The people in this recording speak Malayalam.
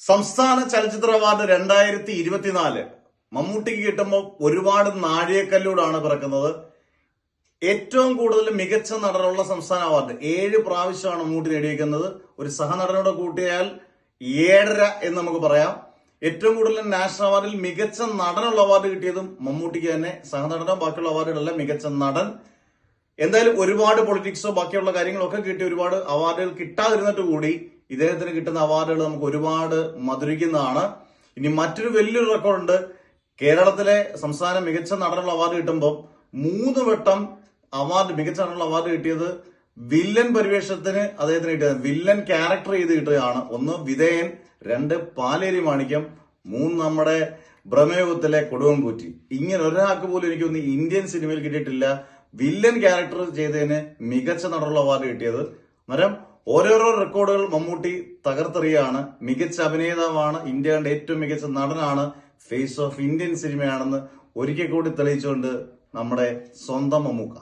സംസ്ഥാന ചലച്ചിത്ര അവാർഡ് 2024 മമ്മൂട്ടിക്ക് കിട്ടുമ്പോൾ ഒരുപാട് നാഴികക്കല്ലൂടാണ് പിറക്കുന്നത്. ഏറ്റവും കൂടുതൽ മികച്ച നടനുള്ള സംസ്ഥാന അവാർഡ് 7 പ്രാവശ്യമാണ് മമ്മൂട്ടി നേടിയിരിക്കുന്നത്. ഒരു സഹനടനോട് കൂട്ടിയാൽ 7.5 എന്ന് നമുക്ക് പറയാം. ഏറ്റവും കൂടുതൽ നാഷണൽ അവാർഡിൽ മികച്ച നടനുള്ള അവാർഡ് കിട്ടിയതും മമ്മൂട്ടിക്ക് തന്നെ. സഹനടനോ ബാക്കിയുള്ള അവാർഡുകളല്ല, മികച്ച നടൻ. എന്തായാലും ഒരുപാട് പൊളിറ്റിക്സോ ബാക്കിയുള്ള കാര്യങ്ങളൊക്കെ കിട്ടി ഒരുപാട് അവാർഡുകൾ കിട്ടാതിരുന്നിട്ട് കൂടി ഇദ്ദേഹത്തിന് കിട്ടുന്ന അവാർഡുകൾ നമുക്ക് ഒരുപാട് മധുരിക്കുന്നതാണ്. ഇനി മറ്റൊരു വലിയൊരു റെക്കോർഡുണ്ട്. കേരളത്തിലെ സംസ്ഥാന മികച്ച നടനുള്ള അവാർഡ് കിട്ടുമ്പോൾ 3 വട്ടം അവാർഡ് മികച്ച നടനുള്ള അവാർഡ് കിട്ടിയത് വില്ലൻ പരിവേഷത്തിന് അദ്ദേഹത്തിന് കിട്ടിയത്. വില്ലൻ ക്യാരക്ടർ ചെയ്ത് കിട്ടുകയാണ്. 1 വിധേയൻ, 2 പാലേരി മാണിക്യം, 3 നമ്മുടെ ബ്രഹ്മയുഗത്തിലെ കൊടുവൻകൂറ്റി. ഇങ്ങനെ ഒരാൾക്ക് പോലും എനിക്കൊന്ന് ഇന്ത്യൻ സിനിമയിൽ കിട്ടിയിട്ടില്ല വില്ലൻ ക്യാരക്ടർ ചെയ്തതിന് മികച്ച നടനുള്ള അവാർഡ് കിട്ടിയത്. അന്നേരം ഓരോരോ റെക്കോർഡുകൾ മമ്മൂട്ടി തകർത്തെറിയാണ്. മികച്ച അഭിനേതാവാണ്, ഇന്ത്യ കണ്ട ഏറ്റവും മികച്ച നടനാണ്, ഫേസ് ഓഫ് ഇന്ത്യൻ സിനിമയാണെന്ന് ഒരിക്കൽ കൂടി തെളിയിച്ചുകൊണ്ട് നമ്മുടെ സ്വന്തം മമ്മൂക്ക.